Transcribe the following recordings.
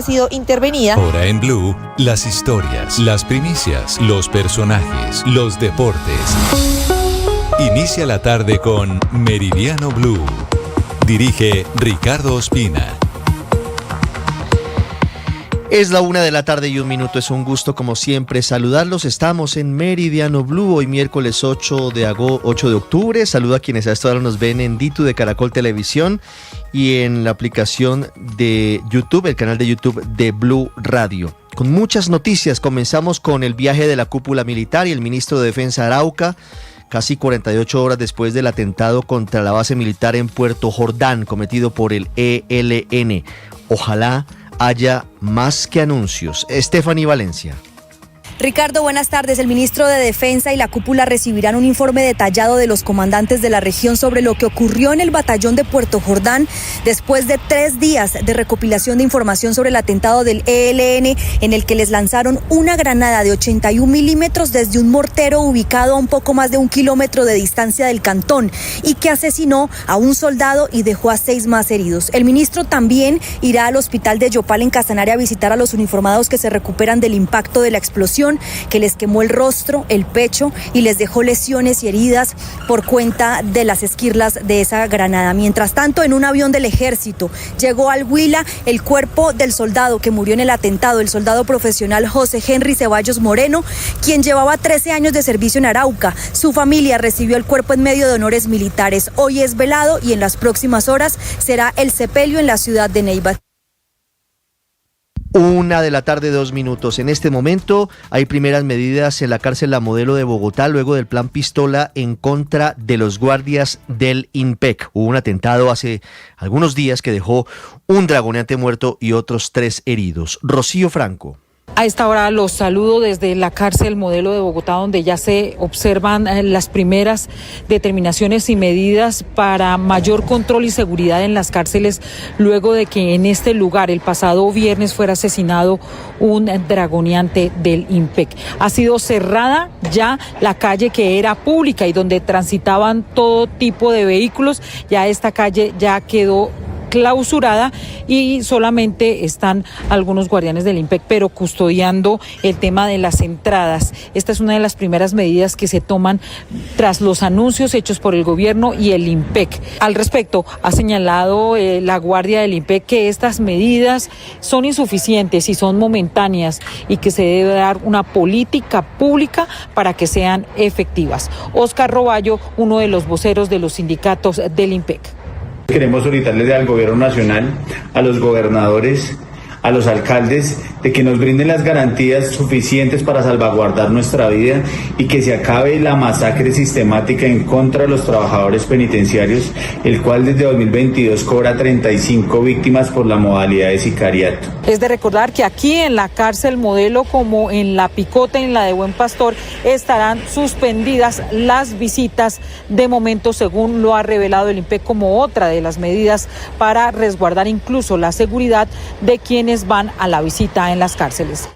sido intervenida. Ahora en Blue, las historias, las primicias, los personajes, los deportes. Inicia la tarde con Meridiano Blue. Dirige Ricardo Ospina. Es la 1:01 p.m. Es un gusto como siempre saludarlos. Estamos en Meridiano Blue, hoy miércoles 8 de octubre. Saludo a quienes a esta hora nos ven en Ditu de Caracol Televisión y en la aplicación de YouTube, el canal de YouTube de Blue Radio. Con muchas noticias, comenzamos con el viaje de la cúpula militar y el ministro de Defensa Arauca, casi 48 horas después del atentado contra la base militar en Puerto Jordán cometido por el ELN. Ojalá haya más que anuncios. Stephanie Valencia. Ricardo, buenas tardes. El ministro de Defensa y la cúpula recibirán un informe detallado de los comandantes de la región sobre lo que ocurrió en el batallón de Puerto Jordán después de 3 días de recopilación de información sobre el atentado del ELN, en el que les lanzaron una granada de 81 milímetros desde un mortero ubicado a un poco más de 1 kilómetro de distancia del cantón y que asesinó a un soldado y dejó a 6 más heridos. El ministro también irá al hospital de Yopal en Casanare a visitar a los uniformados que se recuperan del impacto de la explosión que les quemó el rostro, el pecho y les dejó lesiones y heridas por cuenta de las esquirlas de esa granada. Mientras tanto, en un avión del ejército llegó al Huila el cuerpo del soldado que murió en el atentado, el soldado profesional José Henry Ceballos Moreno, quien llevaba 13 años de servicio en Arauca. Su familia recibió el cuerpo en medio de honores militares. Hoy es velado y en las próximas horas será el sepelio en la ciudad de Neiva. 1:02 p.m. En este momento hay primeras medidas en la cárcel La Modelo de Bogotá luego del plan Pistola en contra de los guardias del INPEC. Hubo un atentado hace algunos días que dejó un dragoneante muerto y otros 3 heridos. Rocío Franco. A esta hora los saludo desde la cárcel Modelo de Bogotá, donde ya se observan las primeras determinaciones y medidas para mayor control y seguridad en las cárceles, luego de que en este lugar el pasado viernes fuera asesinado un dragoneante del INPEC. Ha sido cerrada ya la calle que era pública y donde transitaban todo tipo de vehículos. Ya esta calle ya quedó clausurada y solamente están algunos guardianes del INPEC, pero custodiando el tema de las entradas. Esta es una de las primeras medidas que se toman tras los anuncios hechos por el gobierno y el INPEC. Al respecto, ha señalado la guardia del INPEC que estas medidas son insuficientes y son momentáneas y que se debe dar una política pública para que sean efectivas. Óscar Roballo, uno de los voceros de los sindicatos del INPEC. Queremos solicitarles al gobierno nacional, a los gobernadores, a los alcaldes, de que nos brinden las garantías suficientes para salvaguardar nuestra vida y que se acabe la masacre sistemática en contra de los trabajadores penitenciarios, el cual desde 2022 cobra 35 víctimas por la modalidad de sicariato. Es de recordar que aquí en la cárcel Modelo, como en la Picota y en la de Buen Pastor, estarán suspendidas las visitas de momento, según lo ha revelado el INPEC, como otra de las medidas para resguardar incluso la seguridad de quienes van a la visita en las cárceles.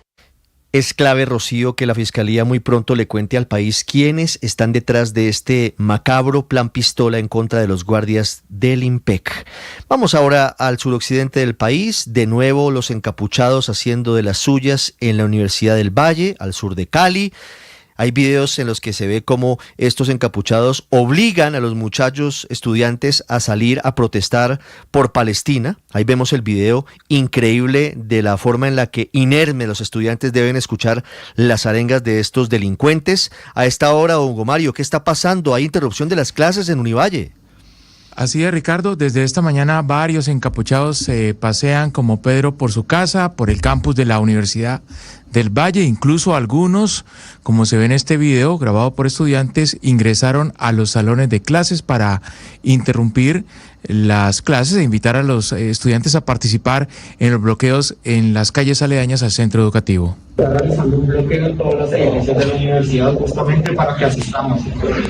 Es clave, Rocío, que la Fiscalía muy pronto le cuente al país quiénes están detrás de este macabro plan Pistola en contra de los guardias del INPEC. Vamos ahora al suroccidente del país. De nuevo los encapuchados haciendo de las suyas en la Universidad del Valle, al sur de Cali. Hay videos en los que se ve cómo estos encapuchados obligan a los muchachos estudiantes a salir a protestar por Palestina. Ahí vemos el video increíble de la forma en la que inermes los estudiantes deben escuchar las arengas de estos delincuentes. A esta hora, don Hugo Mario, ¿qué está pasando? ¿Hay interrupción de las clases en Univalle? Así es, Ricardo. Desde esta mañana varios encapuchados se pasean como Pedro por su casa, por el campus de la Universidad del Valle. Incluso algunos, como se ve en este video grabado por estudiantes, ingresaron a los salones de clases para interrumpir las clases e invitar a los estudiantes a participar en los bloqueos en las calles aledañas al centro educativo. Está realizando un bloqueo en todos los edificios de la universidad justamente para que asistamos.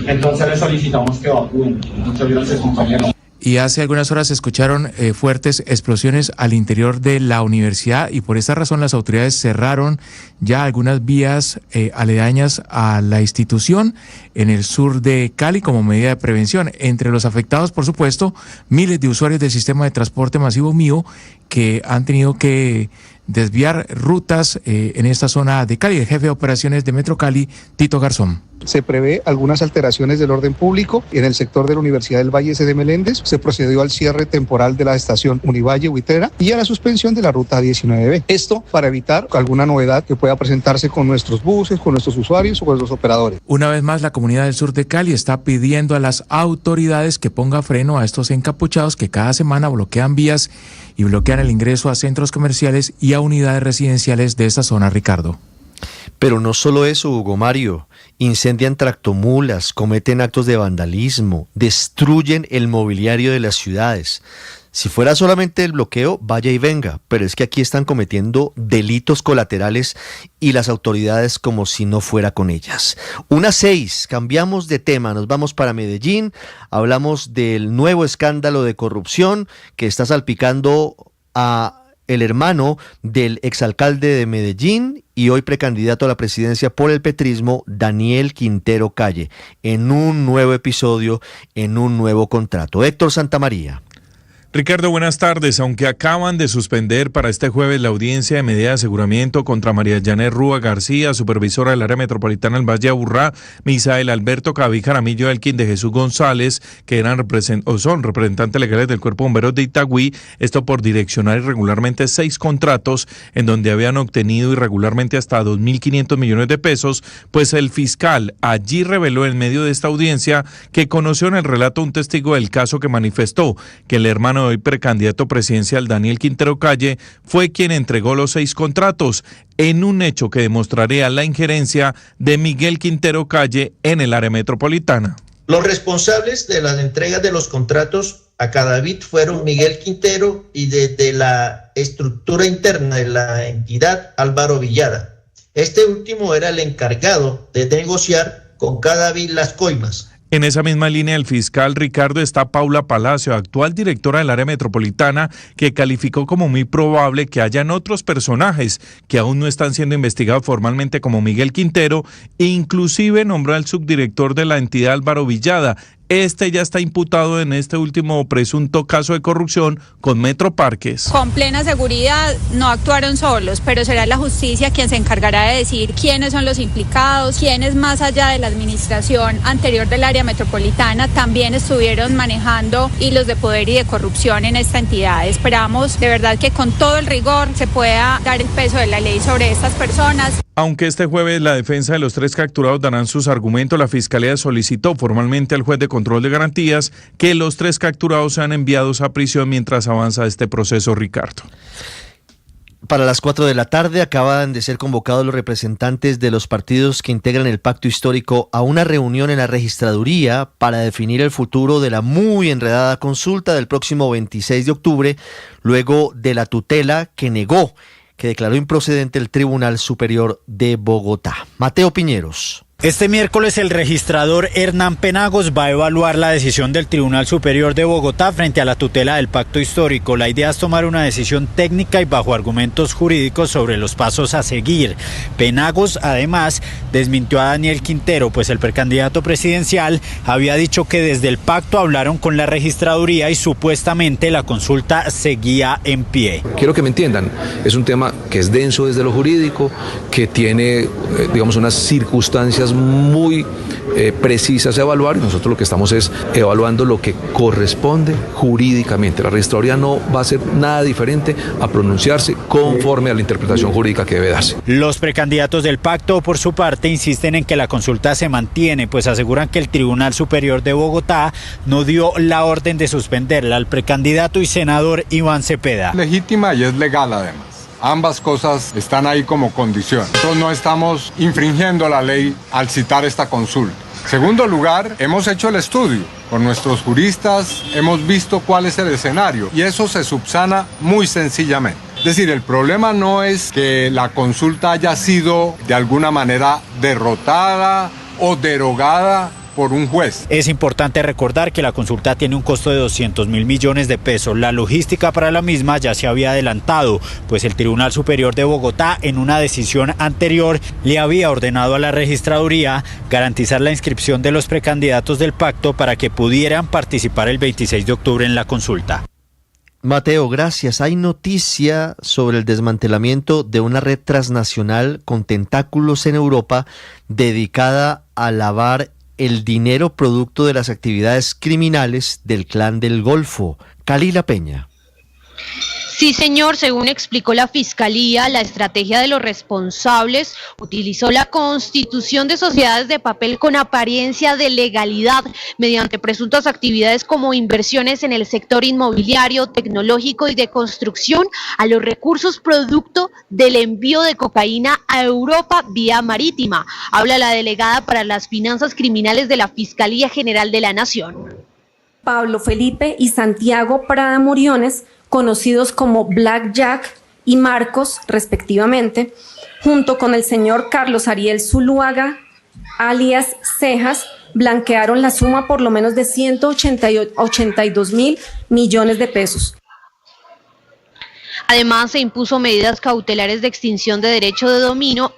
Entonces les solicitamos que evacúen. Muchas gracias, compañeros. Y hace algunas horas se escucharon fuertes explosiones al interior de la universidad y por esta razón las autoridades cerraron ya algunas vías aledañas a la institución en el sur de Cali como medida de prevención. Entre los afectados, por supuesto, miles de usuarios del sistema de transporte masivo MIO que han tenido que desviar rutas en esta zona de Cali. El jefe de operaciones de Metro Cali, Tito Garzón. Se prevé algunas alteraciones del orden público en el sector de la Universidad del Valle C. de Meléndez. Se procedió al cierre temporal de la estación Univalle Huitera y a la suspensión de la ruta 19B. Esto para evitar alguna novedad que pueda presentarse con nuestros buses, con nuestros usuarios o con los operadores. Una vez más, la comunidad del sur de Cali está pidiendo a las autoridades que ponga freno a estos encapuchados que cada semana bloquean vías y bloquean el ingreso a centros comerciales y a unidades residenciales de esta zona, Ricardo. Pero no solo eso, Hugo Mario. Incendian tractomulas, cometen actos de vandalismo, destruyen el mobiliario de las ciudades. Si fuera solamente el bloqueo, vaya y venga, pero es que aquí están cometiendo delitos colaterales y las autoridades como si no fuera con ellas. 1:06, cambiamos de tema, nos vamos para Medellín, hablamos del nuevo escándalo de corrupción que está salpicando a el hermano del exalcalde de Medellín y hoy precandidato a la presidencia por el petrismo, Daniel Quintero Calle, en un nuevo episodio, en un nuevo contrato. Héctor Santamaría. Ricardo, buenas tardes. Aunque acaban de suspender para este jueves la audiencia de medida de aseguramiento contra María Janet Rúa García, supervisora del área metropolitana del Valle de Aburrá, Misael Alberto Caví Jaramillo Elkin de Jesús González, que son representantes legales del Cuerpo de Bomberos de Itagüí, esto por direccionar irregularmente 6 contratos en donde habían obtenido irregularmente hasta 2.500 millones de pesos, pues el fiscal allí reveló en medio de esta audiencia que conoció en el relato un testigo del caso que manifestó que el hermano hoy precandidato presidencial Daniel Quintero Calle fue quien entregó los 6 contratos en un hecho que demostraría la injerencia de Miguel Quintero Calle en el área metropolitana. Los responsables de las entregas de los contratos a Cadavid fueron Miguel Quintero y desde la estructura interna de la entidad Álvaro Villada. Este último era el encargado de negociar con Cadavid las coimas. En esa misma línea, el fiscal Ricardo está Paula Palacio, actual directora del área metropolitana, que calificó como muy probable que hayan otros personajes que aún no están siendo investigados formalmente como Miguel Quintero, e inclusive nombró al subdirector de la entidad Álvaro Villada. Este ya está imputado en este último presunto caso de corrupción con Metroparques. Con plena seguridad no actuaron solos, pero será la justicia quien se encargará de decir quiénes son los implicados, quiénes más allá de la administración anterior del área metropolitana también estuvieron manejando hilos de poder y de corrupción en esta entidad. Esperamos de verdad que con todo el rigor se pueda dar el peso de la ley sobre estas personas. Aunque este jueves la defensa de los 3 capturados darán sus argumentos, la Fiscalía solicitó formalmente al juez de control de garantías que los 3 capturados sean enviados a prisión mientras avanza este proceso, Ricardo. Para las 4 de la tarde acaban de ser convocados los representantes de los partidos que integran el pacto histórico a una reunión en la registraduría para definir el futuro de la muy enredada consulta del próximo 26 de octubre, luego de la tutela que declaró improcedente el Tribunal Superior de Bogotá. Mateo Piñeros. Este miércoles el registrador Hernán Penagos va a evaluar la decisión del Tribunal Superior de Bogotá frente a la tutela del pacto histórico. La idea es tomar una decisión técnica y bajo argumentos jurídicos sobre los pasos a seguir. Penagos además desmintió a Daniel Quintero, pues el precandidato presidencial había dicho que desde el pacto hablaron con la registraduría y supuestamente la consulta seguía en pie. Quiero que me entiendan, es un tema que es denso desde lo jurídico, que tiene, digamos, unas circunstancias muy precisas a evaluar, y nosotros lo que estamos es evaluando lo que corresponde jurídicamente. La registraduría no va a hacer nada diferente a pronunciarse conforme a la interpretación jurídica que debe darse. Los precandidatos del pacto, por su parte, insisten en que la consulta se mantiene, pues aseguran que el Tribunal Superior de Bogotá no dio la orden de suspenderla al precandidato y senador Iván Cepeda. Legítima y es legal además. Ambas cosas están ahí como condición. Nosotros no estamos infringiendo la ley al citar esta consulta. Segundo lugar, hemos hecho el estudio. Con nuestros juristas hemos visto cuál es el escenario y eso se subsana muy sencillamente. Es decir, el problema no es que la consulta haya sido de alguna manera derrotada o derogada por un juez. Es importante recordar que la consulta tiene un costo de 200.000 millones de pesos. La logística para la misma ya se había adelantado, pues el Tribunal Superior de Bogotá en una decisión anterior le había ordenado a la registraduría garantizar la inscripción de los precandidatos del pacto para que pudieran participar el 26 de octubre en la consulta. Mateo, gracias. Hay noticia sobre el desmantelamiento de una red transnacional con tentáculos en Europa dedicada a lavar el dinero producto de las actividades criminales del Clan del Golfo. Kalila Peña. Sí, señor, según explicó la Fiscalía, la estrategia de los responsables utilizó la constitución de sociedades de papel con apariencia de legalidad mediante presuntas actividades como inversiones en el sector inmobiliario, tecnológico y de construcción a los recursos producto del envío de cocaína a Europa vía marítima. Habla la delegada para las finanzas criminales de la Fiscalía General de la Nación. Pablo Felipe y Santiago Prada Moriones, conocidos como Black Jack y Marcos, respectivamente, junto con el señor Carlos Ariel Zuluaga, alias Cejas, blanquearon la suma por lo menos de 182.000 millones de pesos. Además, se impuso medidas cautelares de extinción de derecho de dominio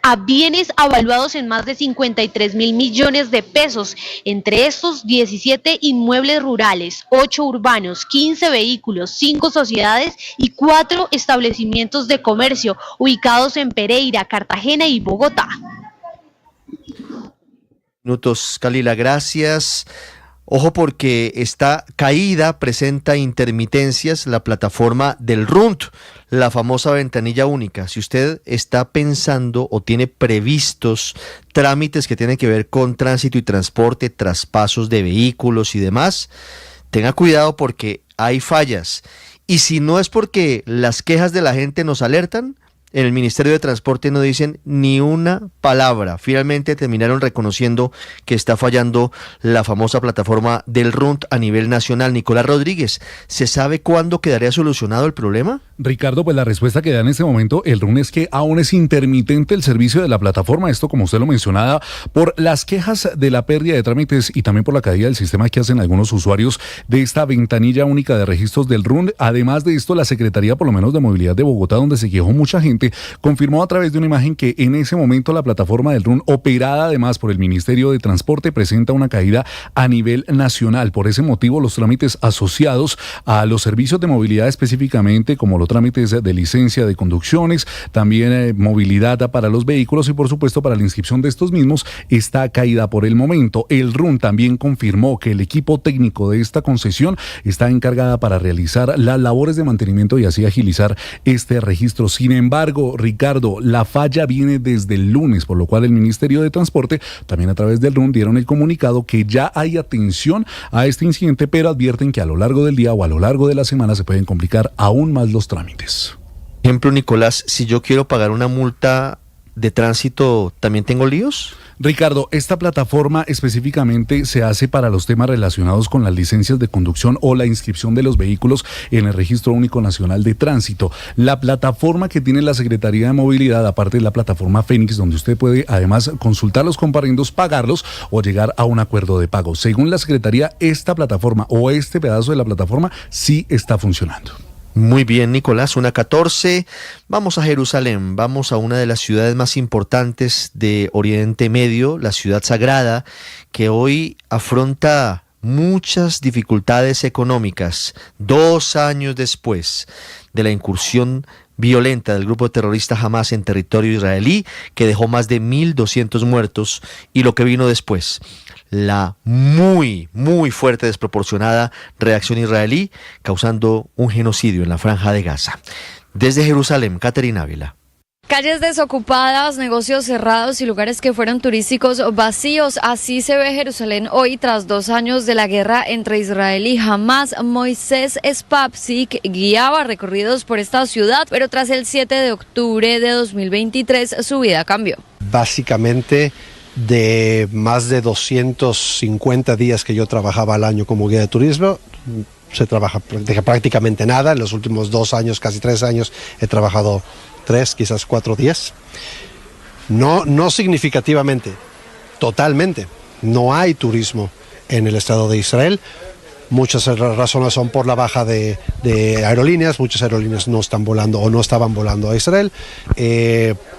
a bienes avaluados en más de 53.000 millones de pesos, entre estos 17 inmuebles rurales, 8 urbanos, 15 vehículos, 5 sociedades y 4 establecimientos de comercio ubicados en Pereira, Cartagena y Bogotá. Minutos, Kalila, gracias. Ojo porque esta caída presenta intermitencias la plataforma del RUNT, la famosa ventanilla única. Si usted está pensando o tiene previstos trámites que tienen que ver con tránsito y transporte, traspasos de vehículos y demás, tenga cuidado porque hay fallas. Y si no es porque las quejas de la gente nos alertan, en el Ministerio de Transporte no dicen ni una palabra. Finalmente terminaron reconociendo que está fallando la famosa plataforma del RUNT a nivel nacional. Nicolás Rodríguez, ¿se sabe cuándo quedaría solucionado el problema? Ricardo, pues la respuesta que da en este momento el RUNT es que aún es intermitente el servicio de la plataforma. Esto, como usted lo mencionaba, por las quejas de la pérdida de trámites y también por la caída del sistema que hacen algunos usuarios de esta ventanilla única de registros del RUNT. Además de esto, la Secretaría, por lo menos de Movilidad de Bogotá, donde se quejó mucha gente, confirmó a través de una imagen que en ese momento la plataforma del RUNT, operada además por el Ministerio de Transporte, presenta una caída a nivel nacional. Por ese motivo, los trámites asociados a los servicios de movilidad específicamente, como los trámites de licencia de conducciones, también movilidad para los vehículos y por supuesto para la inscripción de estos mismos, está caída por el momento. El RUNT también confirmó que el equipo técnico de esta concesión está encargada para realizar las labores de mantenimiento y así agilizar este registro. Sin embargo, Ricardo, la falla viene desde el lunes, por lo cual el Ministerio de Transporte, también a través del RUNT, dieron el comunicado que ya hay atención a este incidente, pero advierten que a lo largo del día o a lo largo de la semana se pueden complicar aún más los trámites. Ejemplo, Nicolás, si yo quiero pagar una multa de tránsito, ¿también tengo líos? Ricardo, esta plataforma específicamente se hace para los temas relacionados con las licencias de conducción o la inscripción de los vehículos en el Registro Único Nacional de Tránsito. La plataforma que tiene la Secretaría de Movilidad, aparte de la plataforma Fénix, donde usted puede además consultar los comparendos, pagarlos o llegar a un acuerdo de pago. Según la Secretaría, esta plataforma o este pedazo de la plataforma sí está funcionando. Muy bien, Nicolás, 1:14. Vamos a Jerusalén, vamos a una de las ciudades más importantes de Oriente Medio, la ciudad sagrada, que hoy afronta muchas dificultades económicas, 2 años después de la incursión violenta del grupo terrorista Hamas en territorio israelí, que dejó más de 1.200 muertos, y lo que vino después, la muy fuerte, desproporcionada reacción israelí, causando un genocidio en la Franja de Gaza. Desde Jerusalén, Caterina Ávila. Calles desocupadas, negocios cerrados y lugares que fueron turísticos vacíos. Así se ve Jerusalén hoy tras 2 años de la guerra entre Israel y Hamas. Moisés Spapsik guiaba recorridos por esta ciudad, pero tras el 7 de octubre de 2023 su vida cambió. Básicamente, de más de 250 días que yo trabajaba al año como guía de turismo, se trabaja prácticamente nada. En los últimos 2 años, casi 3 años, he trabajado 3, quizás 4 días. No significativamente, totalmente. No hay turismo en el Estado de Israel. Muchas razones son por la baja de aerolíneas. Muchas aerolíneas no están volando o no estaban volando a Israel.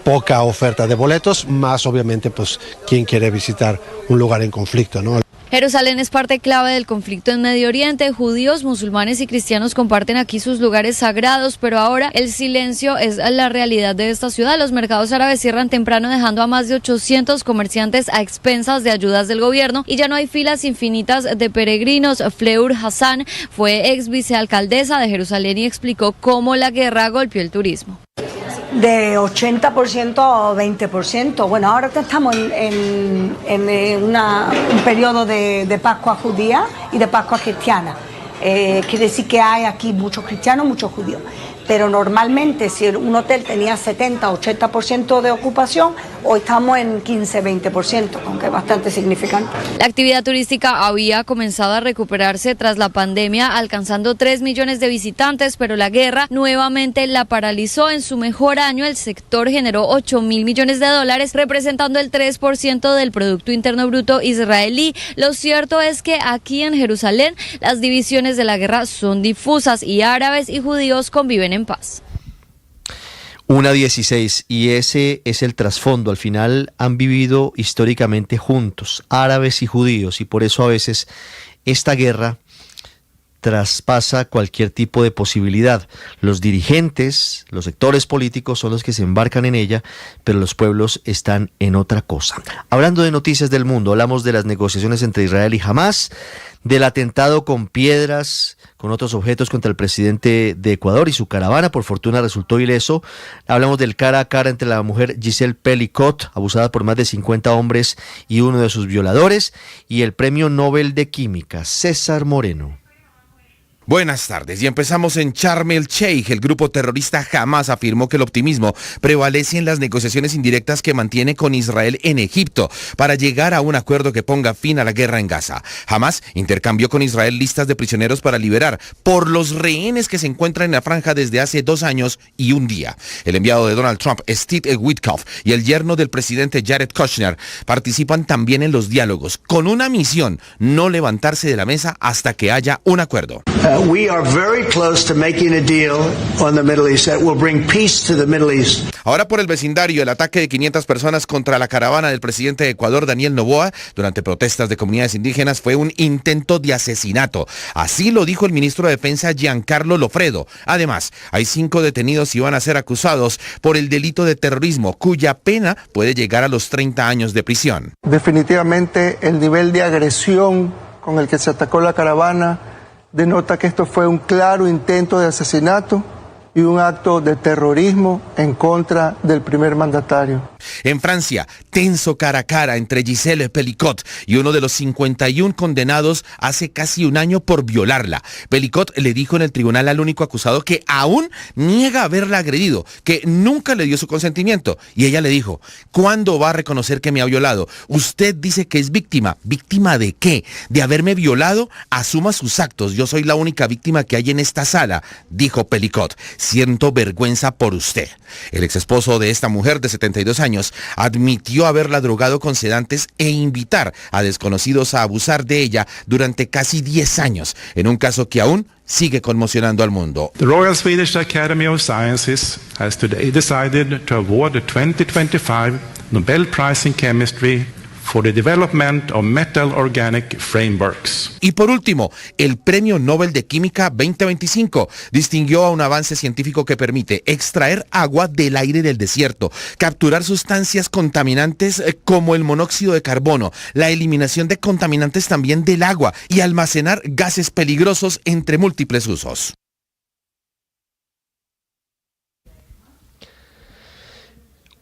Poca oferta de boletos, más obviamente pues quien quiere visitar un lugar en conflicto, ¿no? Jerusalén es parte clave del conflicto en Medio Oriente. Judíos, musulmanes y cristianos comparten aquí sus lugares sagrados, pero ahora el silencio es la realidad de esta ciudad. Los mercados árabes cierran temprano, dejando a más de 800 comerciantes a expensas de ayudas del gobierno, y ya no hay filas infinitas de peregrinos. Fleur Hassan fue ex vicealcaldesa de Jerusalén y explicó cómo la guerra golpeó el turismo. De 80% a 20%. Bueno, ahora estamos en un periodo de Pascua judía y de Pascua cristiana. Quiere decir que hay aquí muchos cristianos, muchos judíos. Pero normalmente si un hotel tenía 70-80% de ocupación, hoy estamos en 15-20%, aunque es bastante significante. La actividad turística había comenzado a recuperarse tras la pandemia, alcanzando 3 millones de visitantes, pero la guerra nuevamente la paralizó. En su mejor año, el sector generó $8.000 millones, representando el 3% del Producto Interno Bruto israelí. Lo cierto es que aquí en Jerusalén las divisiones de la guerra son difusas y árabes y judíos conviven en paz. 1:16, y ese es el trasfondo. Al final han vivido históricamente juntos, árabes y judíos, y por eso a veces esta guerra traspasa cualquier tipo de posibilidad. Los dirigentes, los sectores políticos son los que se embarcan en ella, pero los pueblos están en otra cosa. Hablando de noticias del mundo, hablamos de las negociaciones entre Israel y Hamás, del atentado con piedras, con otros objetos contra el presidente de Ecuador y su caravana, por fortuna resultó ileso. Hablamos del cara a cara entre la mujer Giselle Pelicot, abusada por más de 50 hombres y uno de sus violadores, y el premio Nobel de Química, César Moreno. Buenas tardes, y empezamos en Sharm el Sheikh. El grupo terrorista Hamás afirmó que el optimismo prevalece en las negociaciones indirectas que mantiene con Israel en Egipto para llegar a un acuerdo que ponga fin a la guerra en Gaza. Hamás intercambió con Israel listas de prisioneros para liberar por los rehenes que se encuentran en la franja desde hace 2 años y 1 día. El enviado de Donald Trump, Steve Witkoff, y el yerno del presidente Jared Kushner participan también en los diálogos, con una misión: no levantarse de la mesa hasta que haya un acuerdo. We are very close to making a deal on the Middle East that will bring peace to the Middle East. Ahora por el vecindario, el ataque de 500 personas contra la caravana del presidente de Ecuador, Daniel Noboa, durante protestas de comunidades indígenas, fue un intento de asesinato. Así lo dijo el ministro de Defensa, Giancarlo Lofredo. Además, hay 5 detenidos y van a ser acusados por el delito de terrorismo, cuya pena puede llegar a los 30 años de prisión. Definitivamente el nivel de agresión con el que se atacó la caravana denota que esto fue un claro intento de asesinato y un acto de terrorismo en contra del primer mandatario. En Francia, tenso cara a cara entre Giselle Pelicot y uno de los 51 condenados hace casi 1 año por violarla. Pelicot le dijo en el tribunal al único acusado que aún niega haberla agredido, que nunca le dio su consentimiento. Y ella le dijo: ¿cuándo va a reconocer que me ha violado? Usted dice que es víctima. ¿Víctima de qué? ¿De haberme violado? Asuma sus actos. Yo soy la única víctima que hay en esta sala, dijo Pelicot. Siento vergüenza por usted. El exesposo de esta mujer de 72 años admitió haberla drogado con sedantes e invitar a desconocidos a abusar de ella durante casi 10 años, en un caso que aún sigue conmocionando al mundo. The Royal Swedish Academy of Sciences has today decided to award the 2025 Nobel Prize in Chemistry for the development of metal organic frameworks. Y por último, el Premio Nobel de Química 2025 distinguió a un avance científico que permite extraer agua del aire del desierto, capturar sustancias contaminantes como el monóxido de carbono, la eliminación de contaminantes también del agua y almacenar gases peligrosos entre múltiples usos.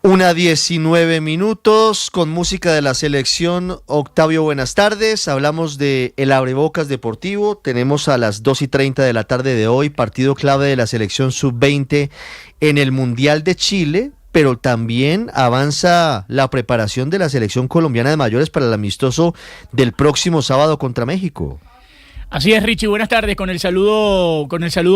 1:19 con música de la selección. Octavio, buenas tardes. Hablamos de el abrebocas deportivo. Tenemos a las 2:30 de la tarde de hoy partido clave de la selección sub-20 en el Mundial de Chile, pero también avanza la preparación de la selección colombiana de mayores para el amistoso del próximo sábado contra México. Así es, Richie, buenas tardes. Con el saludo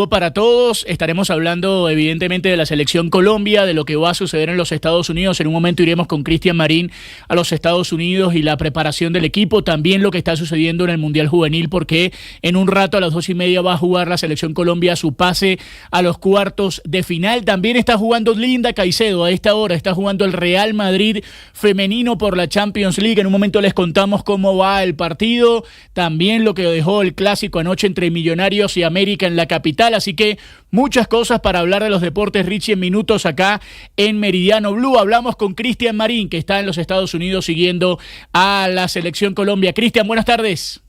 para todos. Estaremos hablando evidentemente de la selección Colombia, de lo que va a suceder en los Estados Unidos. En un momento iremos con Cristian Marín a los Estados Unidos y la preparación del equipo, también lo que está sucediendo en el Mundial Juvenil, porque en un rato a las 2:30 va a jugar la selección Colombia su pase a los cuartos de final. También está jugando Linda Caicedo a esta hora, está jugando el Real Madrid femenino por la Champions League. En un momento les contamos cómo va el partido, también lo que dejó el clásico anoche entre Millonarios y América en la capital, así que muchas cosas para hablar de los deportes, Richie, en minutos acá en Meridiano Blue. Hablamos con Cristian Marín, que está en los Estados Unidos siguiendo a la selección Colombia. Cristian, buenas tardes.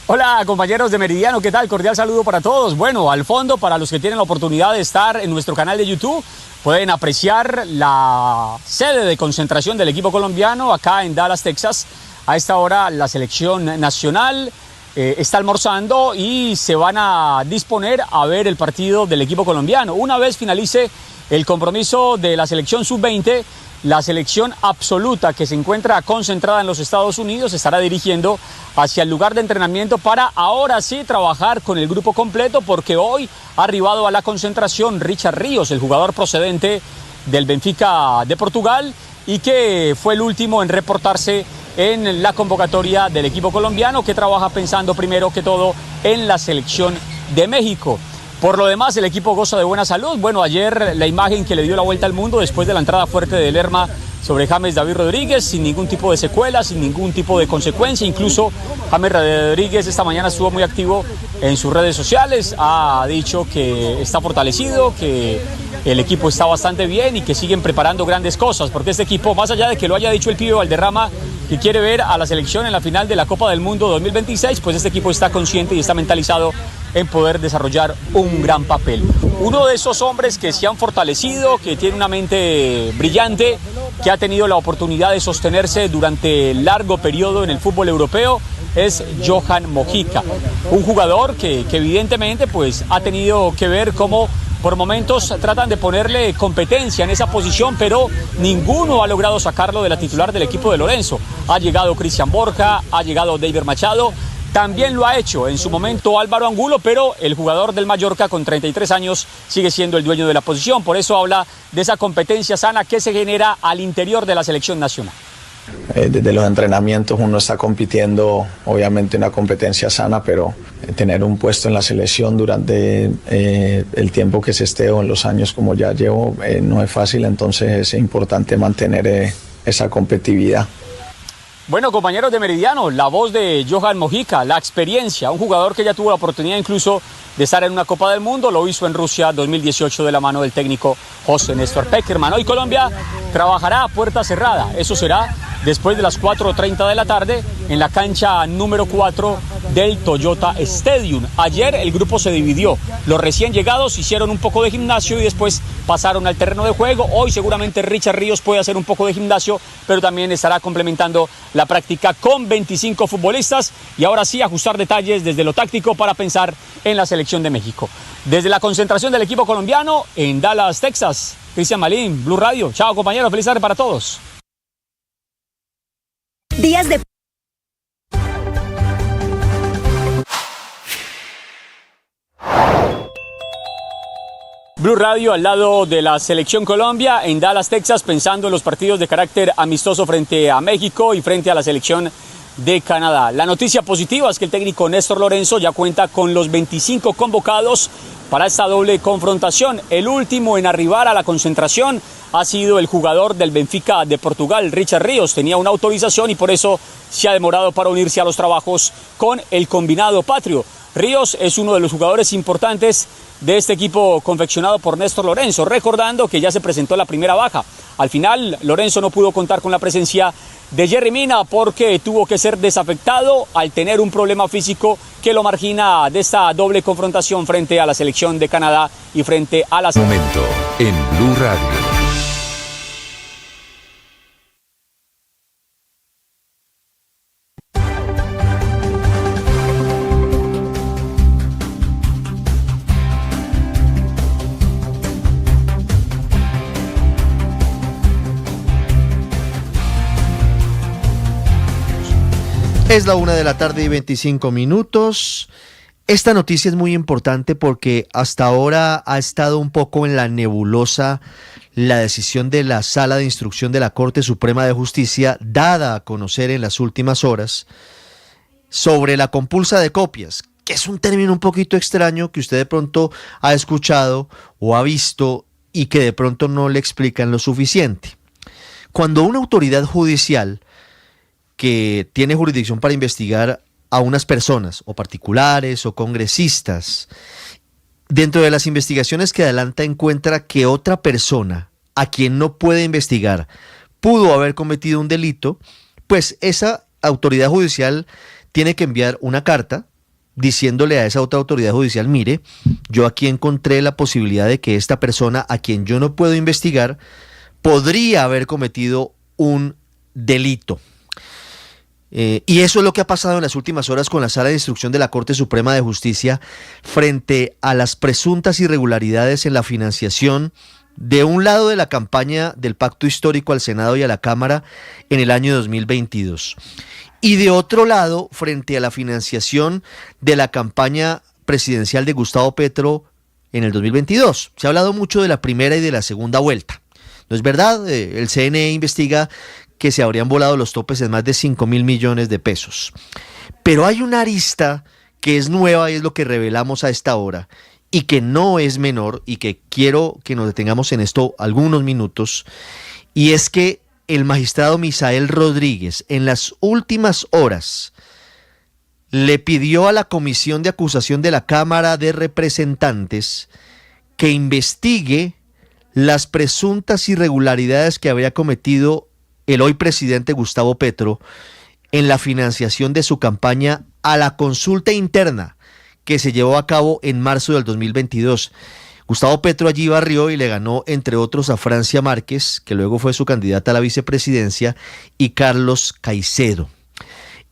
Hola compañeros de Meridiano, ¿qué tal? Cordial saludo para todos. Bueno, al fondo, para los que tienen la oportunidad de estar en nuestro canal de YouTube, pueden apreciar la sede de concentración del equipo colombiano acá en Dallas, Texas. A esta hora la selección nacional está almorzando y se van a disponer a ver el partido del equipo colombiano. Una vez finalice el compromiso de la selección sub-20, la selección absoluta que se encuentra concentrada en los Estados Unidos estará dirigiendo hacia el lugar de entrenamiento para ahora sí trabajar con el grupo completo, porque hoy ha arribado a la concentración Richard Ríos, el jugador procedente del Benfica de Portugal y que fue el último en reportarse en la convocatoria del equipo colombiano, que trabaja pensando primero que todo en la selección de México. Por lo demás, el equipo goza de buena salud. Bueno, ayer la imagen que le dio la vuelta al mundo después de la entrada fuerte de Lerma sobre James David Rodríguez, sin ningún tipo de secuela, sin ningún tipo de consecuencia. Incluso James Rodríguez esta mañana estuvo muy activo en sus redes sociales, ha dicho que está fortalecido, que el equipo está bastante bien y que siguen preparando grandes cosas, porque este equipo, más allá de que lo haya dicho el pibe Valderrama, que quiere ver a la selección en la final de la Copa del Mundo 2026, pues este equipo está consciente y está mentalizado en poder desarrollar un gran papel. Uno de esos hombres que se han fortalecido, que tiene una mente brillante, que ha tenido la oportunidad de sostenerse durante largo periodo en el fútbol europeo, es Johan Mojica, un jugador que evidentemente pues ha tenido que ver cómo por momentos tratan de ponerle competencia en esa posición, pero ninguno ha logrado sacarlo de la titular del equipo de Lorenzo. Ha llegado Cristian Borja, ha llegado David Machado, también lo ha hecho en su momento Álvaro Angulo, pero el jugador del Mallorca con 33 años sigue siendo el dueño de la posición. Por eso habla de esa competencia sana que se genera al interior de la selección nacional. Desde los entrenamientos uno está compitiendo, obviamente una competencia sana, pero tener un puesto en la selección durante el tiempo que se esté o en los años como ya llevo no es fácil, entonces es importante mantener esa competitividad. Bueno, compañeros de Meridiano, la voz de Johan Mojica, la experiencia, un jugador que ya tuvo la oportunidad incluso de estar en una Copa del Mundo, lo hizo en Rusia 2018 de la mano del técnico José Néstor Peckerman. Hoy Colombia trabajará a puerta cerrada, eso será después de las 4:30 de la tarde en la cancha número 4 del Toyota Stadium. Ayer el grupo se dividió, los recién llegados hicieron un poco de gimnasio y después pasaron al terreno de juego. Hoy seguramente Richard Ríos puede hacer un poco de gimnasio, pero también estará complementando la práctica con 25 futbolistas y ahora sí ajustar detalles desde lo táctico para pensar en la selección de México. Desde la concentración del equipo colombiano en Dallas, Texas, Cristian Marín, Blue Radio. Chao compañeros, feliz tarde para todos. Días de Blue Radio al lado de la selección Colombia en Dallas, Texas, pensando en los partidos de carácter amistoso frente a México y frente a la selección de Canadá. La noticia positiva es que el técnico Néstor Lorenzo ya cuenta con los 25 convocados para esta doble confrontación. El último en arribar a la concentración ha sido el jugador del Benfica de Portugal, Richard Ríos. Tenía una autorización y por eso se ha demorado para unirse a los trabajos con el combinado patrio. Ríos es uno de los jugadores importantes de este equipo confeccionado por Néstor Lorenzo, recordando que ya se presentó la primera baja. Al final, Lorenzo no pudo contar con la presencia de Yerry Mina porque tuvo que ser desafectado al tener un problema físico que lo margina de esta doble confrontación frente a la selección de Canadá y frente a la... Momento en Blue Radio. Es la 1:25 p.m. Esta noticia es muy importante porque hasta ahora ha estado un poco en la nebulosa la decisión de la Sala de Instrucción de la Corte Suprema de Justicia, dada a conocer en las últimas horas, sobre la compulsa de copias, que es un término un poquito extraño que usted de pronto ha escuchado o ha visto y que de pronto no le explican lo suficiente. Cuando una autoridad judicial que tiene jurisdicción para investigar a unas personas o particulares o congresistas, dentro de las investigaciones que adelanta encuentra que otra persona a quien no puede investigar pudo haber cometido un delito, pues esa autoridad judicial tiene que enviar una carta diciéndole a esa otra autoridad judicial: mire, yo aquí encontré la posibilidad de que esta persona a quien yo no puedo investigar podría haber cometido un delito. Y eso es lo que ha pasado en las últimas horas con la Sala de Instrucción de la Corte Suprema de Justicia frente a las presuntas irregularidades en la financiación de un lado de la campaña del Pacto Histórico al Senado y a la Cámara en el año 2022 y de otro lado frente a la financiación de la campaña presidencial de Gustavo Petro en el 2022. Se ha hablado mucho de la primera y de la segunda vuelta. ¿No es verdad? El CNE investiga que se habrían volado los topes en más de 5.000 millones de pesos. Pero hay una arista que es nueva y es lo que revelamos a esta hora y que no es menor y que quiero que nos detengamos en esto algunos minutos, y es que el magistrado Misael Rodríguez en las últimas horas le pidió a la Comisión de Acusación de la Cámara de Representantes que investigue las presuntas irregularidades que habría cometido el hoy presidente Gustavo Petro en la financiación de su campaña a la consulta interna que se llevó a cabo en marzo del 2022. Gustavo Petro allí barrió y le ganó, entre otros, a Francia Márquez, que luego fue su candidata a la vicepresidencia, y Carlos Caicedo.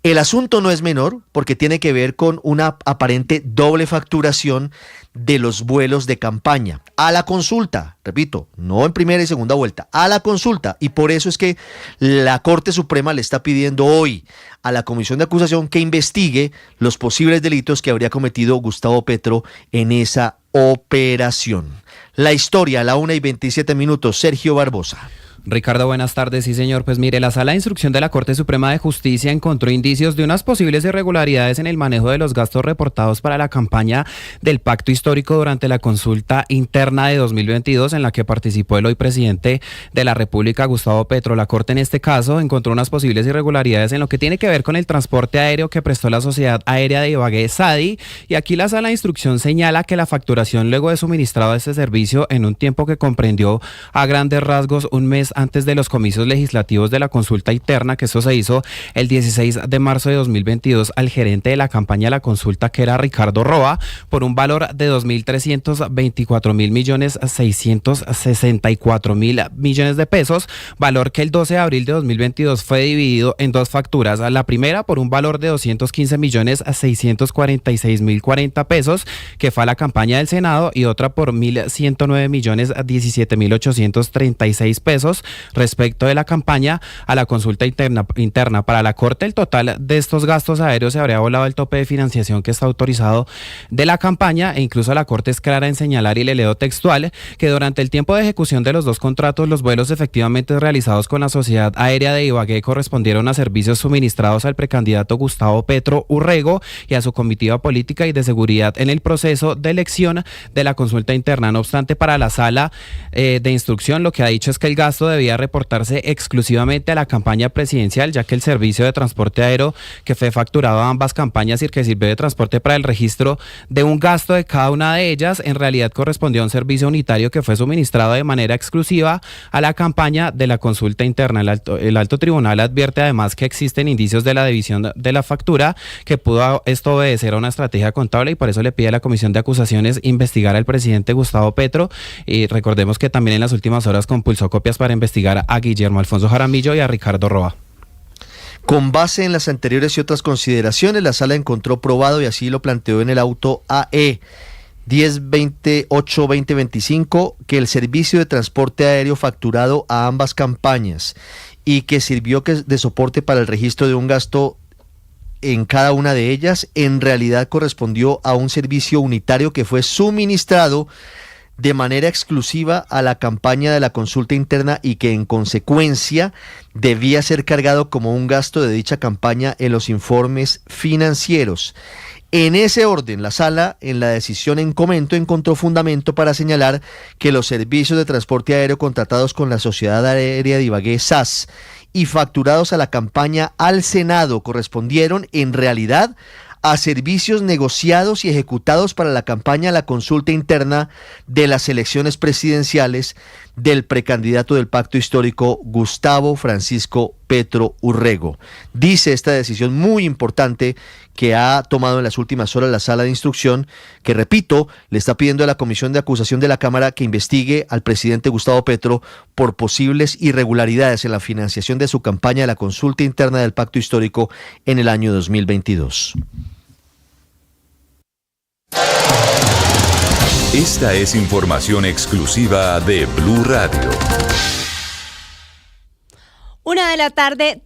El asunto no es menor porque tiene que ver con una aparente doble facturación de los vuelos de campaña a la consulta, repito, no en primera y segunda vuelta, a la consulta, y por eso es que la Corte Suprema le está pidiendo hoy a la Comisión de Acusación que investigue los posibles delitos que habría cometido Gustavo Petro en esa operación. La historia a la 1:27 p.m. Sergio Barbosa. Ricardo, buenas tardes. Sí, señor. Pues mire, la Sala de Instrucción de la Corte Suprema de Justicia encontró indicios de unas posibles irregularidades en el manejo de los gastos reportados para la campaña del Pacto Histórico durante la consulta interna de 2022 en la que participó el hoy presidente de la República, Gustavo Petro. La Corte en este caso encontró unas posibles irregularidades en lo que tiene que ver con el transporte aéreo que prestó la Sociedad Aérea de Ibagué, SADI, y aquí la Sala de Instrucción señala que la facturación luego de suministrado de este servicio en un tiempo que comprendió a grandes rasgos un mes antes de los comicios legislativos de la consulta interna, que eso se hizo el 16 de marzo de 2022 al gerente de la campaña de la consulta, que era Ricardo Roa, por un valor de 2.324.664.000 millones de pesos, valor que el 12 de abril de 2022 fue dividido en dos facturas. La primera por un valor de 215.646.040 pesos, que fue a la campaña del Senado, y otra por 1.109.017.836 pesos respecto de la campaña a la consulta interna. Para la Corte, el total de estos gastos aéreos se habría volado el tope de financiación que está autorizado de la campaña, e incluso la Corte es clara en señalar, y le leo textual, que durante el tiempo de ejecución de los dos contratos, los vuelos efectivamente realizados con la Sociedad Aérea de Ibagué correspondieron a servicios suministrados al precandidato Gustavo Petro Urrego y a su comitiva política y de seguridad en el proceso de elección de la consulta interna. No obstante, para la Sala de Instrucción lo que ha dicho es que el gasto debía reportarse exclusivamente a la campaña presidencial, ya que el servicio de transporte aéreo que fue facturado a ambas campañas y que sirvió de transporte para el registro de un gasto de cada una de ellas, en realidad correspondió a un servicio unitario que fue suministrado de manera exclusiva a la campaña de la consulta interna. El alto tribunal advierte además que existen indicios de la división de la factura, que pudo esto obedecer a una estrategia contable, y por eso le pide a la Comisión de Acusaciones investigar al presidente Gustavo Petro. Y recordemos que también en las últimas horas compulsó copias para investigar a Guillermo Alfonso Jaramillo y a Ricardo Roa. Con base en las anteriores y otras consideraciones, la Sala encontró probado, y así lo planteó en el auto AE 1028-2025, que el servicio de transporte aéreo facturado a ambas campañas y que sirvió de soporte para el registro de un gasto en cada una de ellas en realidad correspondió a un servicio unitario que fue suministrado de manera exclusiva a la campaña de la consulta interna y que en consecuencia debía ser cargado como un gasto de dicha campaña en los informes financieros. En ese orden, la sala, en la decisión en comento, encontró fundamento para señalar que los servicios de transporte aéreo contratados con la Sociedad Aérea de Ibagué, SAS, y facturados a la campaña al Senado correspondieron en realidad a servicios negociados y ejecutados para la campaña a la consulta interna de las elecciones presidenciales del precandidato del Pacto Histórico, Gustavo Francisco Petro Urrego. Dice esta decisión muy importante que ha tomado en las últimas horas la sala de instrucción, que repito, le está pidiendo a la Comisión de Acusación de la Cámara que investigue al presidente Gustavo Petro por posibles irregularidades en la financiación de su campaña de la consulta interna del Pacto Histórico en el año 2022. Esta es información exclusiva de Blue Radio. 1:31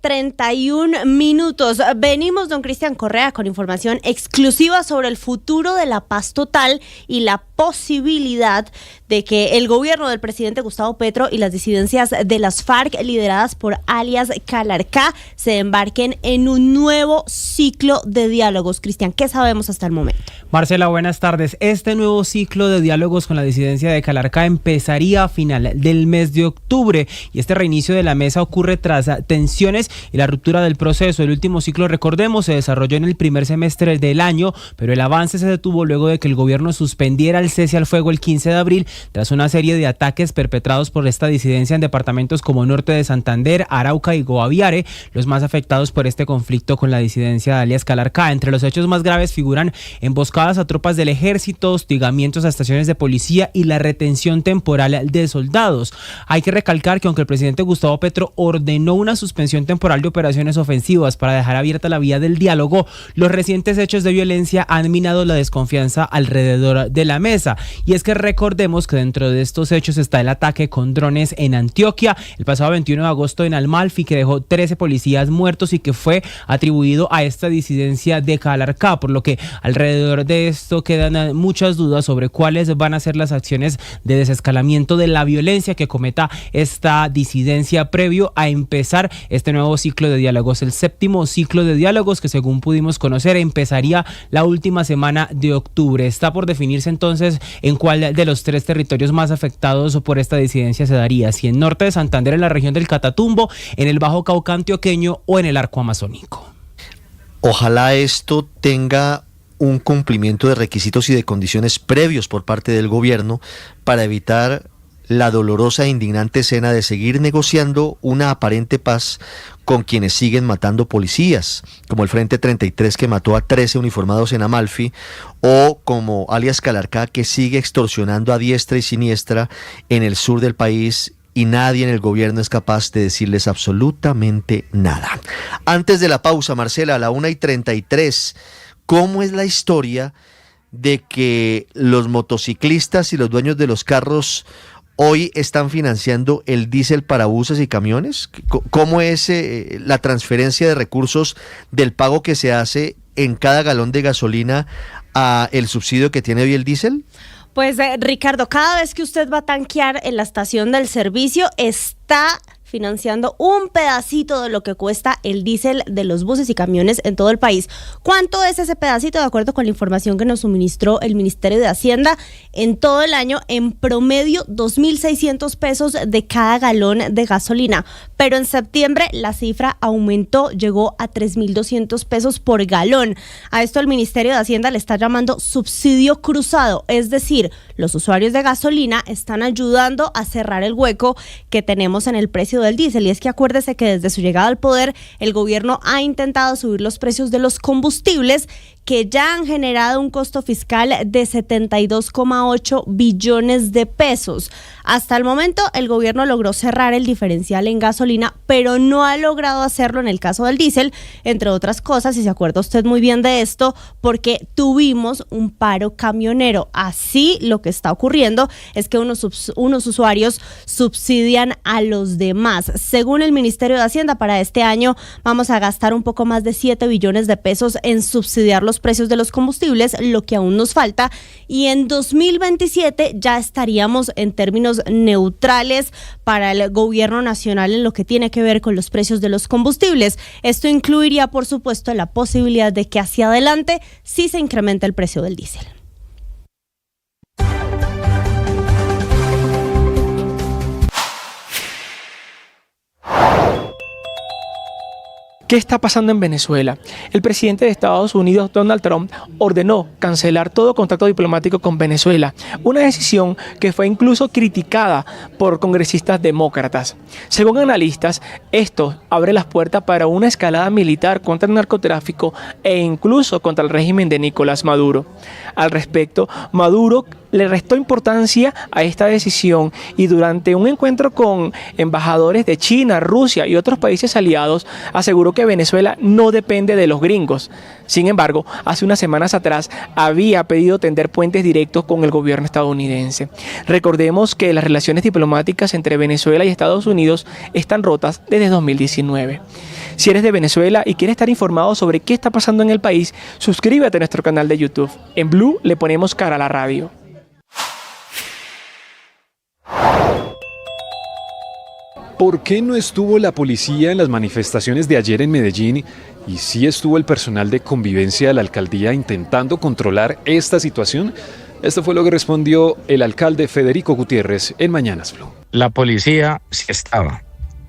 p.m. Venimos, don Cristian Correa, con información exclusiva sobre el futuro de la paz total y la posibilidad de que el gobierno del presidente Gustavo Petro y las disidencias de las FARC, lideradas por alias Calarcá, se embarquen en un nuevo ciclo de diálogos. Cristian, ¿qué sabemos hasta el momento? Marcela, buenas tardes. Este nuevo ciclo de diálogos con la disidencia de Calarcá empezaría a final del mes de octubre y este reinicio de la mesa ocurre tras tensiones y la ruptura del proceso. El último ciclo, recordemos, se desarrolló en el primer semestre del año, pero el avance se detuvo luego de que el gobierno suspendiera el cese al fuego el 15 de abril tras una serie de ataques perpetrados por esta disidencia en departamentos como Norte de Santander, Arauca y Guaviare, los más afectados por este conflicto con la disidencia de alias Calarcá. Entre los hechos más graves figuran emboscadas a tropas del ejército, hostigamientos a estaciones de policía y la retención temporal de soldados. Hay que recalcar que aunque el presidente Gustavo Petro ordenó una suspensión temporal de operaciones ofensivas para dejar abierta la vía del diálogo, los recientes hechos de violencia han minado la desconfianza alrededor de la mesa. Y es que recordemos que dentro de estos hechos está el ataque con drones en Antioquia el pasado 21 de agosto en Amalfi, que dejó 13 policías muertos y que fue atribuido a esta disidencia de Calarcá, por lo que alrededor de esto quedan muchas dudas sobre cuáles van a ser las acciones de desescalamiento de la violencia que cometa esta disidencia previo a empezar este nuevo ciclo de diálogos, el séptimo ciclo de diálogos que, según pudimos conocer, empezaría la última semana de octubre. Está por definirse entonces en cuál de los tres territorios más afectados por esta disidencia se daría, si en Norte de Santander, en la región del Catatumbo, en el Bajo Cauca antioqueño o en el Arco Amazónico. Ojalá esto tenga un cumplimiento de requisitos y de condiciones previos por parte del gobierno para evitar la dolorosa e indignante escena de seguir negociando una aparente paz con quienes siguen matando policías, como el Frente 33 que mató a 13 uniformados en Amalfi, o como alias Calarcá, que sigue extorsionando a diestra y siniestra en el sur del país y nadie en el gobierno es capaz de decirles absolutamente nada. Antes de la pausa, Marcela, a la 1:33, ¿cómo es la historia de que los motociclistas y los dueños de los carros hoy están financiando el diésel para buses y camiones? ¿Cómo es la transferencia de recursos del pago que se hace en cada galón de gasolina a el subsidio que tiene hoy el diésel? Pues Ricardo, cada vez que usted va a tanquear en la estación del servicio, está financiando un pedacito de lo que cuesta el diésel de los buses y camiones en todo el país. ¿Cuánto es ese pedacito? De acuerdo con la información que nos suministró el Ministerio de Hacienda, en todo el año, en promedio, 2.600 pesos de cada galón de gasolina. Pero en septiembre la cifra aumentó, llegó a 3.200 pesos por galón. A esto el Ministerio de Hacienda le está llamando subsidio cruzado, es decir, los usuarios de gasolina están ayudando a cerrar el hueco que tenemos en el precio del diésel. Y es que acuérdese que desde su llegada al poder, el gobierno ha intentado subir los precios de los combustibles, que ya han generado un costo fiscal de 72,8 billones de pesos. Hasta el momento, el gobierno logró cerrar el diferencial en gasolina, pero no ha logrado hacerlo en el caso del diésel, entre otras cosas, y se acuerda usted muy bien de esto, porque tuvimos un paro camionero. Así, lo que está ocurriendo es que unos usuarios subsidian a los demás. más. Según el Ministerio de Hacienda, para este año vamos a gastar un poco más de 7 billones de pesos en subsidiar los precios de los combustibles, lo que aún nos falta, y en 2027 ya estaríamos en términos neutrales para el gobierno nacional en lo que tiene que ver con los precios de los combustibles. Esto incluiría, por supuesto, la posibilidad de que hacia adelante sí se incremente el precio del diésel. ¿Qué está pasando en Venezuela? El presidente de Estados Unidos, Donald Trump, ordenó cancelar todo contacto diplomático con Venezuela, una decisión que fue incluso criticada por congresistas demócratas. Según analistas, esto abre las puertas para una escalada militar contra el narcotráfico e incluso contra el régimen de Nicolás Maduro. Al respecto, Maduro le restó importancia a esta decisión y durante un encuentro con embajadores de China, Rusia y otros países aliados aseguró que Venezuela no depende de los gringos. Sin embargo, hace unas semanas atrás había pedido tender puentes directos con el gobierno estadounidense. Recordemos que las relaciones diplomáticas entre Venezuela y Estados Unidos están rotas desde 2019. Si eres de Venezuela y quieres estar informado sobre qué está pasando en el país, suscríbete a nuestro canal de YouTube. En Blue le ponemos cara a la radio. ¿Por qué no estuvo la policía en las manifestaciones de ayer en Medellín y sí estuvo el personal de convivencia de la alcaldía intentando controlar esta situación? Esto fue lo que respondió el alcalde Federico Gutiérrez en Mañanas Blue. La policía sí estaba.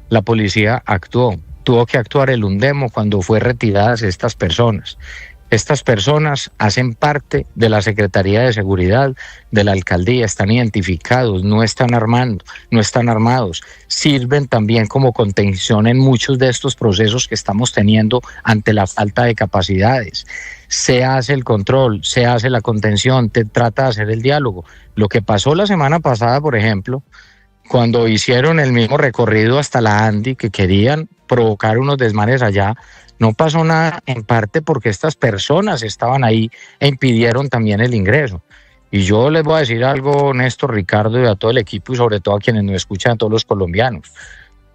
La policía actuó. Tuvo que actuar el UNDEMO cuando fue retiradas estas personas. Estas personas hacen parte de la Secretaría de Seguridad de la alcaldía, están identificados, no están armados, sirven también como contención en muchos de estos procesos que estamos teniendo ante la falta de capacidades. Se hace el control, se hace la contención, trata de hacer el diálogo. Lo que pasó la semana pasada, por ejemplo, cuando hicieron el mismo recorrido hasta la Andi, que querían provocar unos desmanes allá, no pasó nada, en parte porque estas personas estaban ahí e impidieron también el ingreso. Y yo les voy a decir algo, Néstor, Ricardo, y a todo el equipo y sobre todo a quienes nos escuchan, a todos los colombianos.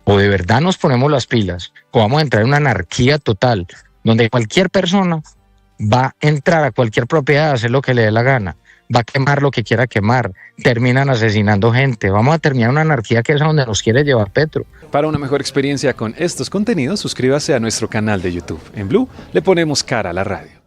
O de verdad nos ponemos las pilas, o vamos a entrar en una anarquía total, donde cualquier persona va a entrar a cualquier propiedad a hacer lo que le dé la gana, va a quemar lo que quiera quemar, terminan asesinando gente. Vamos a terminar una anarquía que es a donde nos quiere llevar Petro. Para una mejor experiencia con estos contenidos, suscríbase a nuestro canal de YouTube. En Blue le ponemos cara a la radio.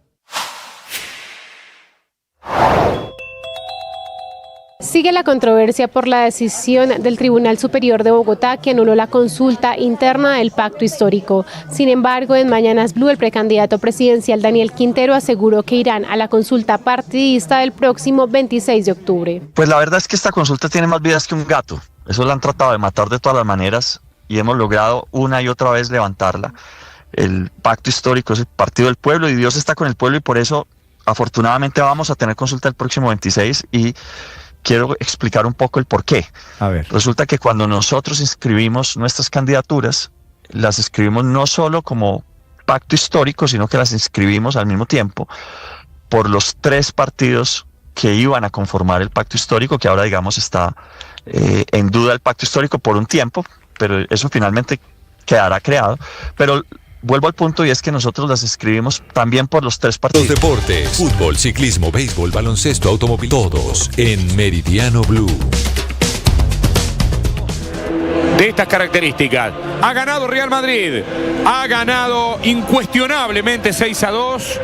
Sigue la controversia por la decisión del Tribunal Superior de Bogotá que anuló la consulta interna del pacto histórico. Sin embargo, en Mañanas Blue, el precandidato presidencial Daniel Quintero aseguró que irán a la consulta partidista del próximo 26 de octubre. Pues la verdad es que esta consulta tiene más vidas que un gato. Eso la han tratado de matar de todas las maneras y hemos logrado una y otra vez levantarla. El pacto histórico es el partido del pueblo y Dios está con el pueblo y por eso afortunadamente vamos a tener consulta el próximo 26 y quiero explicar un poco el por qué. A ver. Resulta que cuando nosotros inscribimos nuestras candidaturas, las inscribimos no solo como pacto histórico, sino que las inscribimos al mismo tiempo por los 3 partidos que iban a conformar el pacto histórico, que ahora digamos está en duda el pacto histórico por un tiempo, pero eso finalmente quedará creado. Pero vuelvo al punto y es que nosotros las escribimos también por los 3 partidos. Los deportes, fútbol, ciclismo, béisbol, baloncesto, automóvil, todos en Meridiano Blue. De estas características, ha ganado Real Madrid, ha ganado incuestionablemente 6-2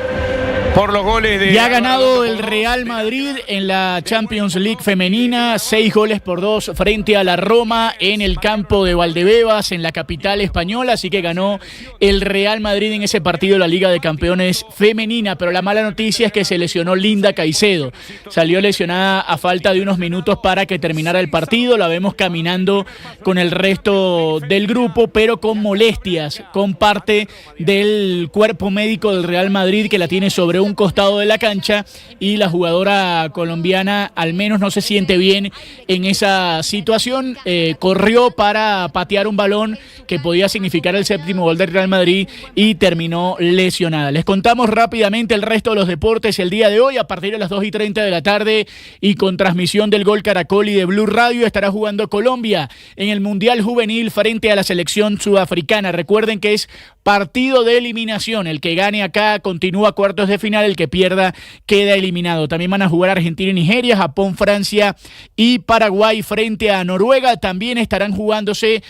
por los goles de... Y ha ganado el Real Madrid en la Champions League femenina, 6-2 frente a la Roma en el campo de Valdebebas, en la capital española, así que ganó el Real Madrid en ese partido de la Liga de Campeones femenina, pero la mala noticia es que se lesionó Linda Caicedo, salió lesionada a falta de unos minutos para que terminara el partido, la vemos caminando con el resto del grupo, pero con molestias, con parte del cuerpo médico del Real Madrid que la tiene sobre un costado de la cancha y la jugadora colombiana al menos no se siente bien en esa situación. Corrió para patear un balón que que podía significar el séptimo gol del Real Madrid y terminó lesionada. Les contamos rápidamente el resto de los deportes el día de hoy a partir de las 2:30 de la tarde y con transmisión del Gol Caracol y de Blue Radio estará jugando Colombia en el Mundial Juvenil frente a la selección sudafricana. Recuerden que es partido de eliminación. El que gane acá continúa a cuartos de final, el que pierda queda eliminado. También van a jugar Argentina y Nigeria, Japón, Francia y Paraguay frente a Noruega. También estará jugándose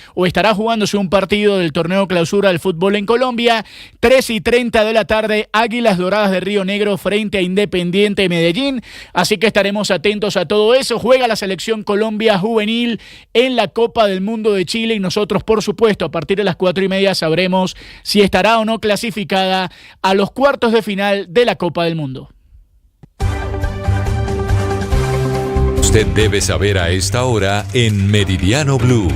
un partido del torneo clausura del fútbol en Colombia. 3:30 de la tarde, Águilas Doradas de Río Negro frente a Independiente Medellín. Así que estaremos atentos a todo eso. Juega la selección Colombia juvenil en la Copa del Mundo de Chile y nosotros, por supuesto, a partir de las 4:30 sabremos si estará o no clasificada a los cuartos de final de la Copa del Mundo. Usted debe saber a esta hora en Meridiano Blue.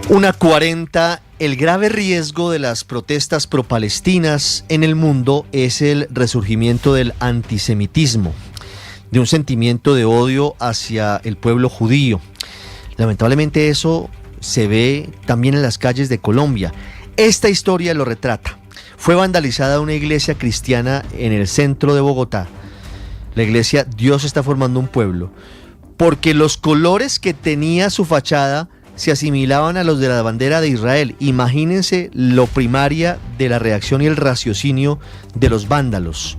1:40. El grave riesgo de las protestas pro-palestinas en el mundo es el resurgimiento del antisemitismo, de un sentimiento de odio hacia el pueblo judío. Lamentablemente eso se ve también en las calles de Colombia. Esta historia lo retrata. Fue vandalizada una iglesia cristiana en el centro de Bogotá. La iglesia Dios está formando un pueblo, porque los colores que tenía su fachada se asimilaban a los de la bandera de Israel. Imagínense lo primaria de la reacción y el raciocinio de los vándalos.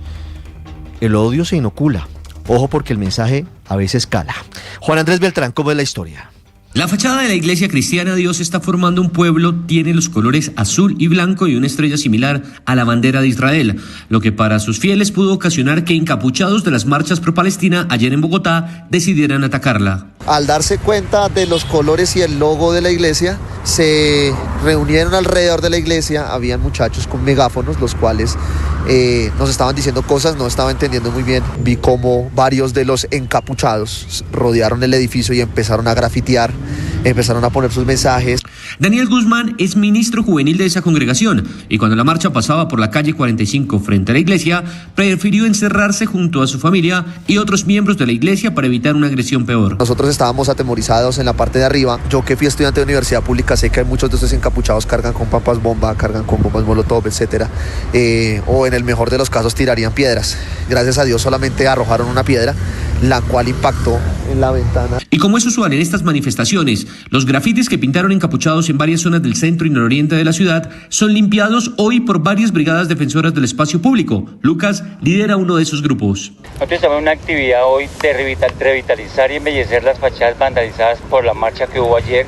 El odio se inocula. Ojo, porque el mensaje a veces cala. Juan Andrés Beltrán, ¿cómo es la historia? La fachada de la iglesia cristiana Dios está formando un pueblo tiene los colores azul y blanco y una estrella similar a la bandera de Israel, lo que para sus fieles pudo ocasionar que encapuchados de las marchas pro-Palestina ayer en Bogotá decidieran atacarla. Al darse cuenta de los colores y el logo de la iglesia, se reunieron alrededor de la iglesia, habían muchachos con megáfonos, los cuales nos estaban diciendo cosas, no estaba entendiendo muy bien. Vi cómo varios de los encapuchados rodearon el edificio y empezaron a grafitear, empezaron a poner sus mensajes. Daniel Guzmán es ministro juvenil de esa congregación y cuando la marcha pasaba por la calle 45 frente a la iglesia, prefirió encerrarse junto a su familia y otros miembros de la iglesia para evitar una agresión peor. Nosotros estábamos atemorizados en la parte de arriba. Yo que fui estudiante de universidad pública sé que muchos de estos encapuchados cargan con papas bomba, cargan con bombas molotov, etcétera, o en el mejor de los casos tirarían piedras. Gracias a Dios solamente arrojaron una piedra, la cual impactó en la ventana. Y como es usual en estas manifestaciones, los grafitis que pintaron encapuchados en varias zonas del centro y nororiente de la ciudad son limpiados hoy por varias brigadas defensoras del espacio público. Lucas lidera uno de esos grupos. Nosotros estamos en una actividad hoy de revitalizar y embellecer las fachadas vandalizadas por la marcha que hubo ayer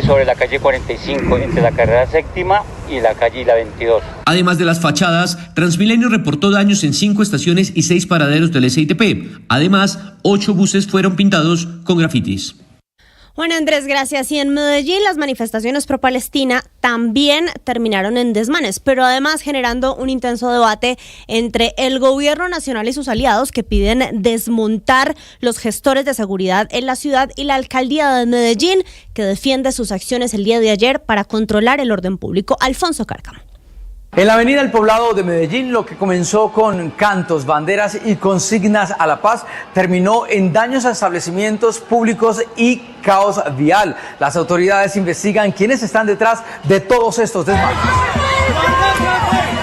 sobre la calle 45, entre la carrera séptima y la calle 22. Además de las fachadas, Transmilenio reportó daños en 5 estaciones y 6 paraderos del SITP. Además, 8 buses fueron pintados con grafitis. Juan Andrés, gracias. Y en Medellín las manifestaciones pro-Palestina también terminaron en desmanes, pero además generando un intenso debate entre el gobierno nacional y sus aliados que piden desmontar los gestores de seguridad en la ciudad y la alcaldía de Medellín que defiende sus acciones el día de ayer para controlar el orden público. Alfonso Cárcamo. En la avenida El Poblado de Medellín, lo que comenzó con cantos, banderas y consignas a la paz, terminó en daños a establecimientos públicos y caos vial. Las autoridades investigan quiénes están detrás de todos estos desmanes.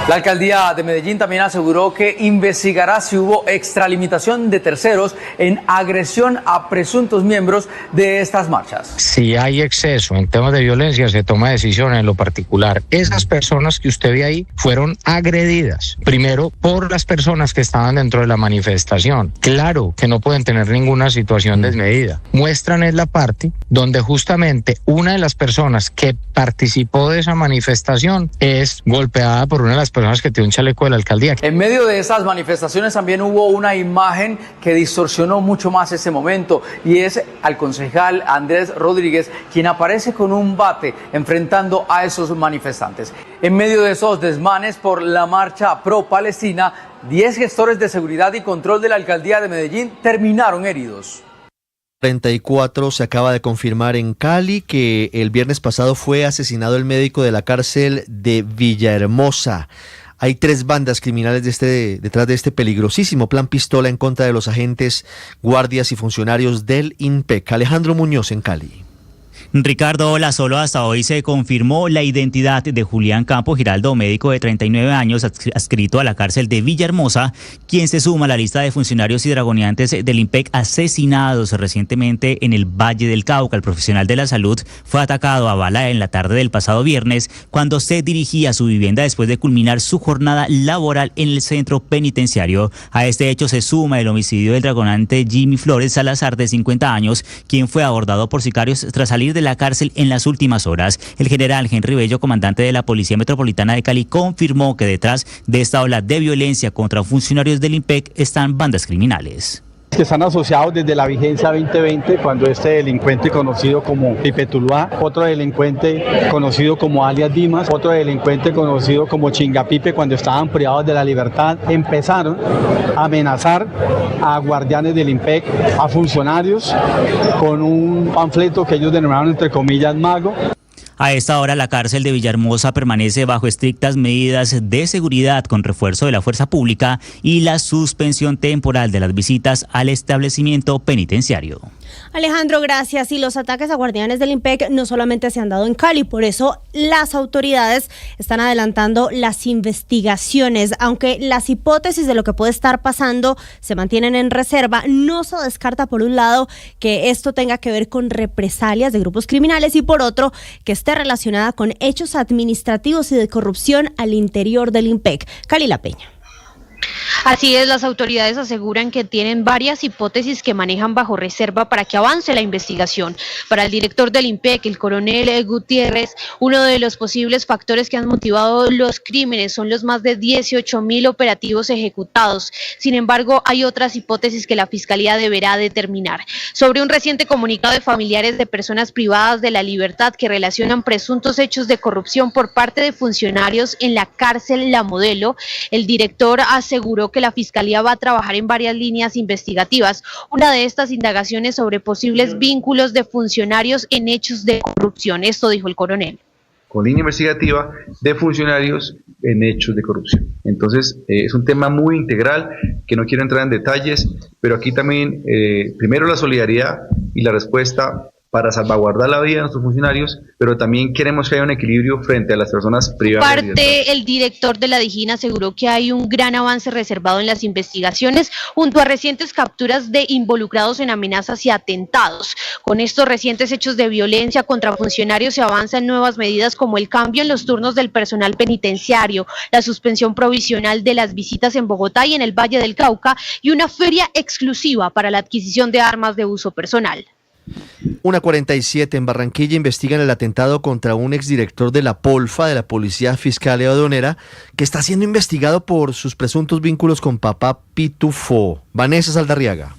La alcaldía de Medellín también aseguró que investigará si hubo extralimitación de terceros en agresión a presuntos miembros de estas marchas. Si hay exceso en temas de violencia, se toma decisión en lo particular. Esas personas que usted ve ahí fueron agredidas, primero por las personas que estaban dentro de la manifestación. Claro que no pueden tener ninguna situación desmedida. Muestran es la parte donde justamente una de las personas que participó de esa manifestación es golpeada por una de las personas que tiene un chaleco de la alcaldía. En medio de esas manifestaciones también hubo una imagen que distorsionó mucho más ese momento y es al concejal Andrés Rodríguez quien aparece con un bate enfrentando a esos manifestantes. En medio de esos desmanes por la marcha pro-Palestina, 10 gestores de seguridad y control de la alcaldía de Medellín terminaron heridos. 34 se acaba de confirmar en Cali que el viernes pasado fue asesinado el médico de la cárcel de Villahermosa. Hay 3 bandas criminales detrás de este peligrosísimo plan pistola en contra de los agentes, guardias y funcionarios del INPEC. Alejandro Muñoz en Cali. Ricardo, hola. Solo hasta hoy se confirmó la identidad de Julián Campos Giraldo, médico de 39 años, adscrito a la cárcel de Villahermosa, quien se suma a la lista de funcionarios y dragoneantes del IMPEC asesinados recientemente en el Valle del Cauca. El profesional de la salud fue atacado a bala en la tarde del pasado viernes cuando se dirigía a su vivienda después de culminar su jornada laboral en el centro penitenciario. A este hecho se suma el homicidio del dragoneante Jimmy Flores Salazar, de 50 años, quien fue abordado por sicarios tras salir de la cárcel en las últimas horas. El general Henry Bello, comandante de la Policía Metropolitana de Cali, confirmó que detrás de esta ola de violencia contra funcionarios del IMPEC están bandas criminales. Que están asociados desde la vigencia 2020, cuando este delincuente conocido como Pipe Tuluá, otro delincuente conocido como alias Dimas, otro delincuente conocido como Chingapipe, cuando estaban privados de la libertad, empezaron a amenazar a guardianes del IMPEC, a funcionarios, con un panfleto que ellos denominaron entre comillas mago. A esta hora la cárcel de Villahermosa permanece bajo estrictas medidas de seguridad, con refuerzo de la fuerza pública y la suspensión temporal de las visitas al establecimiento penitenciario. Alejandro, gracias. Y los ataques a guardianes del IMPEC no solamente se han dado en Cali, por eso las autoridades están adelantando las investigaciones. Aunque las hipótesis de lo que puede estar pasando se mantienen en reserva, no se descarta, por un lado, que esto tenga que ver con represalias de grupos criminales y, por otro, que esté relacionada con hechos administrativos y de corrupción al interior del IMPEC. Kalila Peña. Así es, las autoridades aseguran que tienen varias hipótesis que manejan bajo reserva para que avance la investigación. Para el director del IMPEC, el coronel Gutiérrez, uno de los posibles factores que han motivado los crímenes son los más de 18.000 operativos ejecutados. Sin embargo, hay otras hipótesis que la Fiscalía deberá determinar. Sobre un reciente comunicado de familiares de personas privadas de la libertad que relacionan presuntos hechos de corrupción por parte de funcionarios en la cárcel La Modelo, el director aseguró que la Fiscalía va a trabajar en varias líneas investigativas. Una de estas indagaciones sobre posibles vínculos de funcionarios en hechos de corrupción. Esto dijo el coronel. Con línea investigativa de funcionarios en hechos de corrupción. Entonces, es un tema muy integral que no quiero entrar en detalles, pero aquí también, primero la solidaridad y la respuesta para salvaguardar la vida de nuestros funcionarios, pero también queremos que haya un equilibrio frente a las personas privadas. El director de la DIJÍN aseguró que hay un gran avance reservado en las investigaciones, junto a recientes capturas de involucrados en amenazas y atentados. Con estos recientes hechos de violencia contra funcionarios se avanza en nuevas medidas como el cambio en los turnos del personal penitenciario, la suspensión provisional de las visitas en Bogotá y en el Valle del Cauca y una feria exclusiva para la adquisición de armas de uso personal. 1:47 en Barranquilla investigan el atentado contra un exdirector de la Polfa, de la Policía Fiscal Aduanera, que está siendo investigado por sus presuntos vínculos con Papá Pitufo. Vanessa Saldarriaga.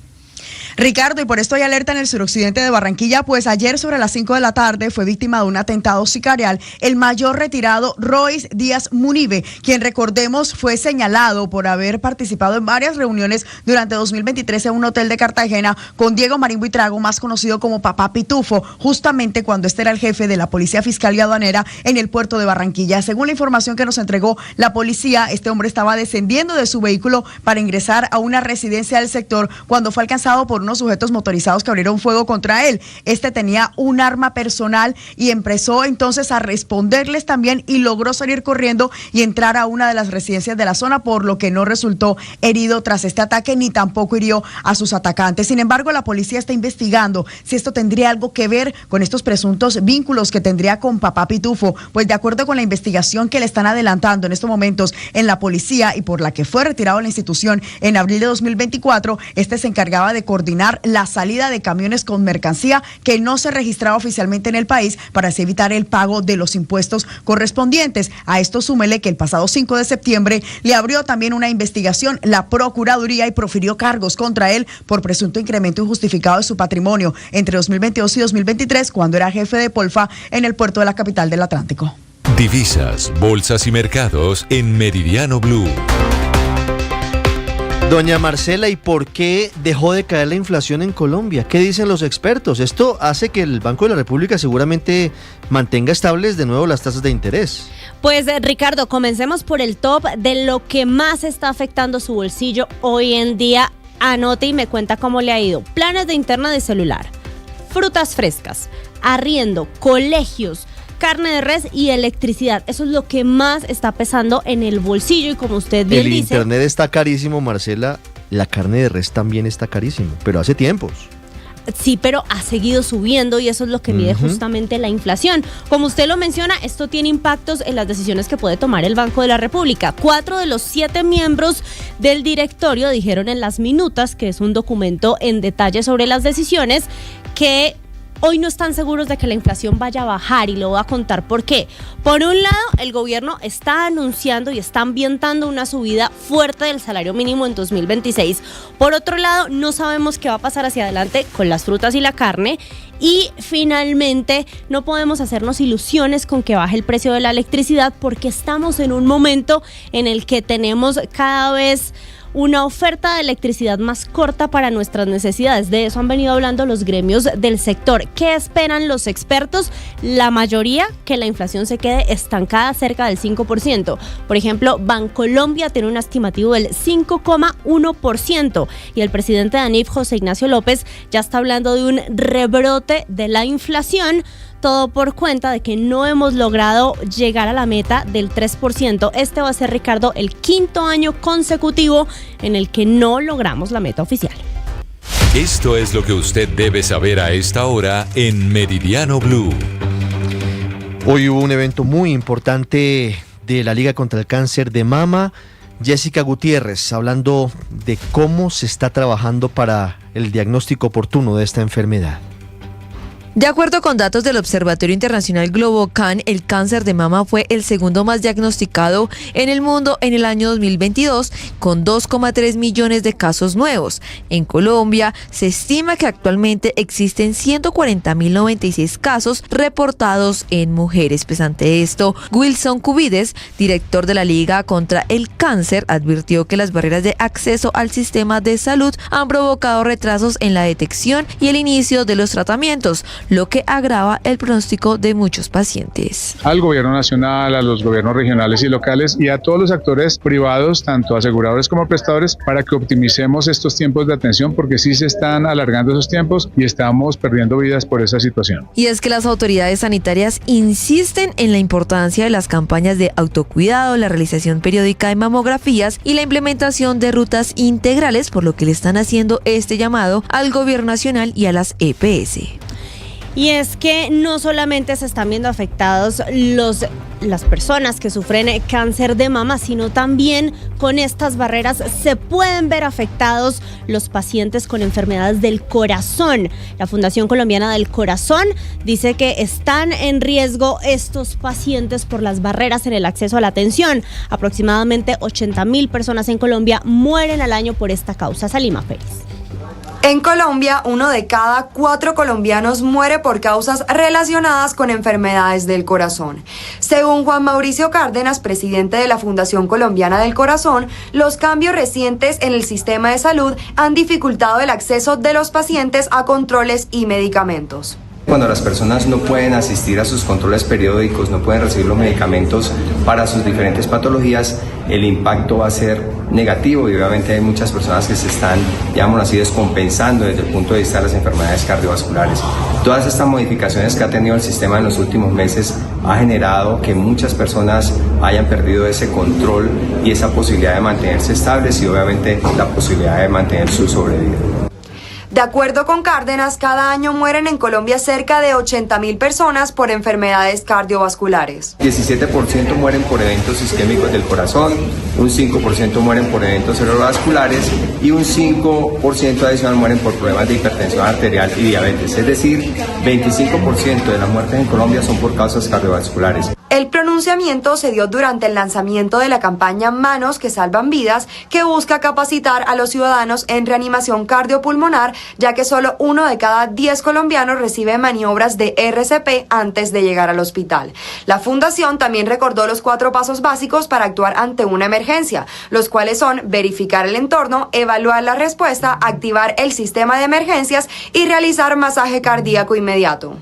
Ricardo, y por esto hay alerta en el suroccidente de Barranquilla, pues ayer sobre las 5 de la tarde fue víctima de un atentado sicarial el mayor retirado Royce Díaz Munive, quien, recordemos, fue señalado por haber participado en varias reuniones durante 2023 en un hotel de Cartagena con Diego Marín Buitrago, más conocido como Papá Pitufo, justamente cuando este era el jefe de la Policía Fiscal y Aduanera en el puerto de Barranquilla. Según la información que nos entregó la policía, este hombre estaba descendiendo de su vehículo para ingresar a una residencia del sector cuando fue alcanzado por unos sujetos motorizados que abrieron fuego contra él. Este tenía un arma personal y empezó entonces a responderles también y logró salir corriendo y entrar a una de las residencias de la zona, por lo que no resultó herido tras este ataque ni tampoco hirió a sus atacantes. Sin embargo, la policía está investigando si esto tendría algo que ver con estos presuntos vínculos que tendría con Papá Pitufo, pues de acuerdo con la investigación que le están adelantando en estos momentos en la policía y por la que fue retirado de la institución en abril de 2024, este se encargaba de coordinar la salida de camiones con mercancía que no se registraba oficialmente en el país para así evitar el pago de los impuestos correspondientes. A esto súmele que el pasado 5 de septiembre le abrió también una investigación la Procuraduría y profirió cargos contra él por presunto incremento injustificado de su patrimonio entre 2022 y 2023, cuando era jefe de Polfa en el puerto de la capital del Atlántico. Divisas, bolsas y mercados en Meridiano Blue. Doña Marcela, ¿y por qué dejó de caer la inflación en Colombia? ¿Qué dicen los expertos? Esto hace que el Banco de la República seguramente mantenga estables de nuevo las tasas de interés. Pues Ricardo, comencemos por el top de lo que más está afectando su bolsillo hoy en día. Anote y me cuenta cómo le ha ido. Planes de internet de celular, frutas frescas, arriendo, colegios, carne de res y electricidad. Eso es lo que más está pesando en el bolsillo y como usted bien dice... El internet está carísimo, Marcela, la carne de res también está carísimo, pero hace tiempos. Sí, pero ha seguido subiendo y eso es lo que mide justamente la inflación. Como usted lo menciona, esto tiene impactos en las decisiones que puede tomar el Banco de la República. 4 de los 7 miembros del directorio dijeron en las minutas, que es un documento en detalle sobre las decisiones, que hoy no están seguros de que la inflación vaya a bajar y lo voy a contar por qué. Por un lado, el gobierno está anunciando y está ambientando una subida fuerte del salario mínimo en 2026. Por otro lado, no sabemos qué va a pasar hacia adelante con las frutas y la carne. Y finalmente, no podemos hacernos ilusiones con que baje el precio de la electricidad porque estamos en un momento en el que tenemos cada vez una oferta de electricidad más corta para nuestras necesidades. De eso han venido hablando los gremios del sector. ¿Qué esperan los expertos? La mayoría, que la inflación se quede estancada cerca del 5%. Por ejemplo, Bancolombia tiene un estimativo del 5,1% y el presidente de ANIF, José Ignacio López, ya está hablando de un rebrote de la inflación, todo por cuenta de que no hemos logrado llegar a la meta del 3%. Este va a ser, Ricardo, el 5º año consecutivo en el que no logramos la meta oficial. Esto es lo que usted debe saber a esta hora en Meridiano Blue. Hoy hubo un evento muy importante de la Liga contra el Cáncer de Mama. Jessica Gutiérrez, hablando de cómo se está trabajando para el diagnóstico oportuno de esta enfermedad. De acuerdo con datos del Observatorio Internacional Globocan, el cáncer de mama fue el segundo más diagnosticado en el mundo en el año 2022, con 2,3 millones de casos nuevos. En Colombia, se estima que actualmente existen 140.096 casos reportados en mujeres. Pues ante esto, Wilson Cubides, director de la Liga contra el Cáncer, advirtió que las barreras de acceso al sistema de salud han provocado retrasos en la detección y el inicio de los tratamientos, lo que agrava el pronóstico de muchos pacientes. Al gobierno nacional, a los gobiernos regionales y locales y a todos los actores privados, tanto aseguradores como prestadores, para que optimicemos estos tiempos de atención, porque sí se están alargando esos tiempos y estamos perdiendo vidas por esa situación. Y es que las autoridades sanitarias insisten en la importancia de las campañas de autocuidado, la realización periódica de mamografías y la implementación de rutas integrales, por lo que le están haciendo este llamado al gobierno nacional y a las EPS. Y es que no solamente se están viendo afectados las personas que sufren cáncer de mama, sino también con estas barreras se pueden ver afectados los pacientes con enfermedades del corazón. La Fundación Colombiana del Corazón dice que están en riesgo estos pacientes por las barreras en el acceso a la atención. Aproximadamente 80.000 personas en Colombia mueren al año por esta causa. Salima Pérez. En Colombia, 1 de cada 4 colombianos muere por causas relacionadas con enfermedades del corazón. Según Juan Mauricio Cárdenas, presidente de la Fundación Colombiana del Corazón, los cambios recientes en el sistema de salud han dificultado el acceso de los pacientes a controles y medicamentos. Cuando las personas no pueden asistir a sus controles periódicos, no pueden recibir los medicamentos para sus diferentes patologías, el impacto va a ser negativo y obviamente hay muchas personas que se están, digamos así, descompensando desde el punto de vista de las enfermedades cardiovasculares. Todas estas modificaciones que ha tenido el sistema en los últimos meses ha generado que muchas personas hayan perdido ese control y esa posibilidad de mantenerse estables y obviamente la posibilidad de mantener su sobrevida. De acuerdo con Cárdenas, cada año mueren en Colombia cerca de 80.000 personas por enfermedades cardiovasculares. 17% mueren por eventos isquémicos del corazón, un 5% mueren por eventos cerebrovasculares y un 5% adicional mueren por problemas de hipertensión arterial y diabetes. Es decir, 25% de las muertes en Colombia son por causas cardiovasculares. El pronunciamiento se dio durante el lanzamiento de la campaña Manos que Salvan Vidas, que busca capacitar a los ciudadanos en reanimación cardiopulmonar, ya que solo 1 de cada 10 colombianos recibe maniobras de RCP antes de llegar al hospital. La fundación también recordó los 4 pasos básicos para actuar ante una emergencia, los cuales son verificar el entorno, evaluar la respuesta, activar el sistema de emergencias y realizar masaje cardíaco inmediato.